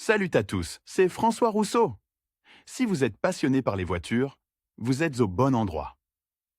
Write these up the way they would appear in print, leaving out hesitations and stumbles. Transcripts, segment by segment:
Salut à tous, c'est François Rousseau. Si vous êtes passionné par les voitures, vous êtes au bon endroit.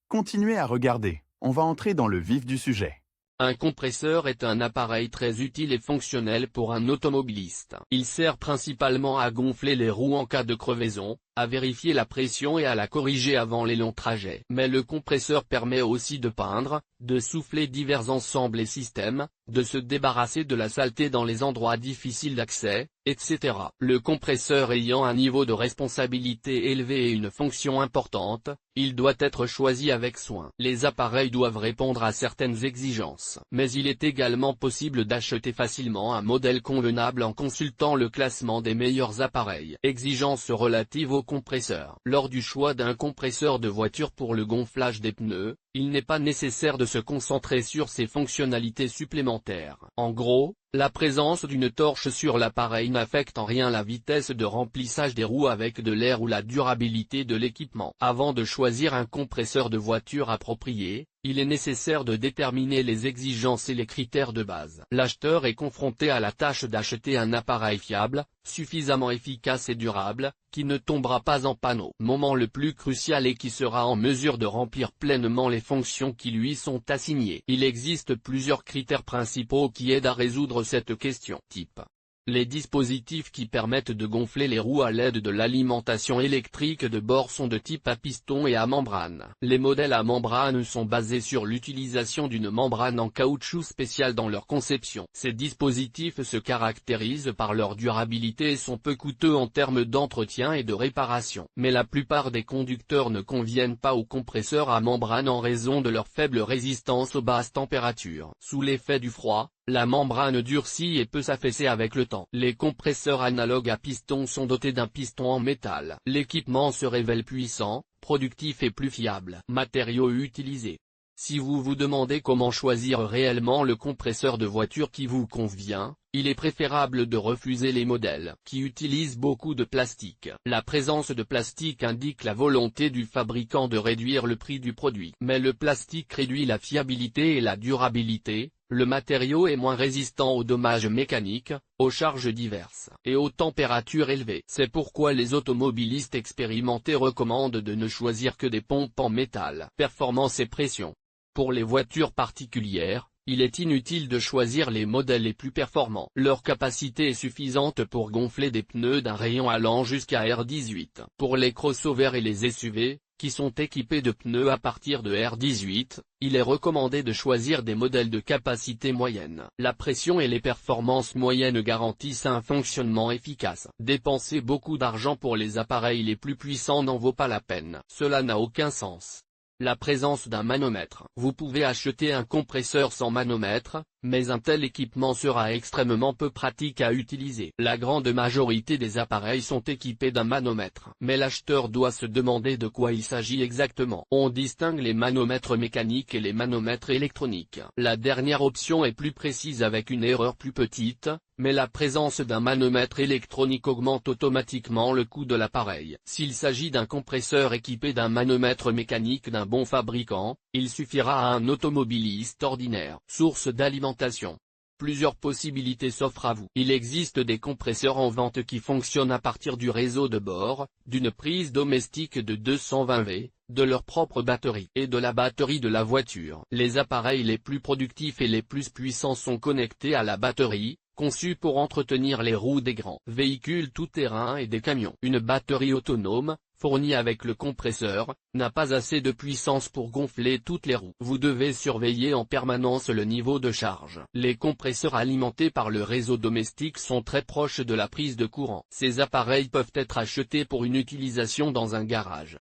Continuez à regarder, on va entrer dans le vif du sujet. Un compresseur est un appareil très utile et fonctionnel pour un automobiliste. Il sert principalement à gonfler les roues en cas de crevaison, à vérifier la pression et à la corriger avant les longs trajets. Mais le compresseur permet aussi de peindre, de souffler divers ensembles et systèmes, de se débarrasser de la saleté dans les endroits difficiles d'accès, etc. Le compresseur ayant un niveau de responsabilité élevé et une fonction importante, il doit être choisi avec soin. Les appareils doivent répondre à certaines exigences. Mais il est également possible d'acheter facilement un modèle convenable en consultant le classement des meilleurs appareils. Exigences relatives au compresseur. Lors du choix d'un compresseur de voiture pour le gonflage des pneus, il n'est pas nécessaire de se concentrer sur ses fonctionnalités supplémentaires. En gros, la présence d'une torche sur l'appareil n'affecte en rien la vitesse de remplissage des roues avec de l'air ou la durabilité de l'équipement. Avant de choisir un compresseur de voiture approprié, il est nécessaire de déterminer les exigences et les critères de base. L'acheteur est confronté à la tâche d'acheter un appareil fiable, suffisamment efficace et durable, qui ne tombera pas en panneau. Moment le plus crucial et qui sera en mesure de remplir pleinement les fonctions qui lui sont assignées. Il existe plusieurs critères principaux qui aident à résoudre cette question. Type. Les dispositifs qui permettent de gonfler les roues à l'aide de l'alimentation électrique de bord sont de type à piston et à membrane. Les modèles à membrane sont basés sur l'utilisation d'une membrane en caoutchouc spéciale dans leur conception. Ces dispositifs se caractérisent par leur durabilité et sont peu coûteux en termes d'entretien et de réparation. Mais la plupart des conducteurs ne conviennent pas aux compresseurs à membrane en raison de leur faible résistance aux basses températures. Sous l'effet du froid, la membrane durcit et peut s'affaisser avec le temps. Les compresseurs analogues à piston sont dotés d'un piston en métal. L'équipement se révèle puissant, productif et plus fiable. Matériaux utilisés. Si vous vous demandez comment choisir réellement le compresseur de voiture qui vous convient, il est préférable de refuser les modèles qui utilisent beaucoup de plastique. La présence de plastique indique la volonté du fabricant de réduire le prix du produit. Mais le plastique réduit la fiabilité et la durabilité. Le matériau est moins résistant aux dommages mécaniques, aux charges diverses et aux températures élevées. C'est pourquoi les automobilistes expérimentés recommandent de ne choisir que des pompes en métal. Performance et pression. Pour les voitures particulières, il est inutile de choisir les modèles les plus performants. Leur capacité est suffisante pour gonfler des pneus d'un rayon allant jusqu'à R18. Pour les crossovers et les SUV, qui sont équipés de pneus à partir de R18, il est recommandé de choisir des modèles de capacité moyenne. La pression et les performances moyennes garantissent un fonctionnement efficace. Dépenser beaucoup d'argent pour les appareils les plus puissants n'en vaut pas la peine. Cela n'a aucun sens. La présence d'un manomètre. Vous pouvez acheter un compresseur sans manomètre, mais un tel équipement sera extrêmement peu pratique à utiliser. La grande majorité des appareils sont équipés d'un manomètre. Mais l'acheteur doit se demander de quoi il s'agit exactement. On distingue les manomètres mécaniques et les manomètres électroniques. La dernière option est plus précise avec une erreur plus petite, mais la présence d'un manomètre électronique augmente automatiquement le coût de l'appareil. S'il s'agit d'un compresseur équipé d'un manomètre mécanique d'un bon fabricant, il suffira à un automobiliste ordinaire. Source d'alimentation. Plusieurs possibilités s'offrent à vous. Il existe des compresseurs en vente qui fonctionnent à partir du réseau de bord, d'une prise domestique de 220 V, de leur propre batterie et de la batterie de la voiture. Les appareils les plus productifs et les plus puissants sont connectés à la batterie, conçus pour entretenir les roues des grands véhicules tout-terrain et des camions. Une batterie autonome, fournie avec le compresseur, n'a pas assez de puissance pour gonfler toutes les roues. Vous devez surveiller en permanence le niveau de charge. Les compresseurs alimentés par le réseau domestique sont très proches de la prise de courant. Ces appareils peuvent être achetés pour une utilisation dans un garage.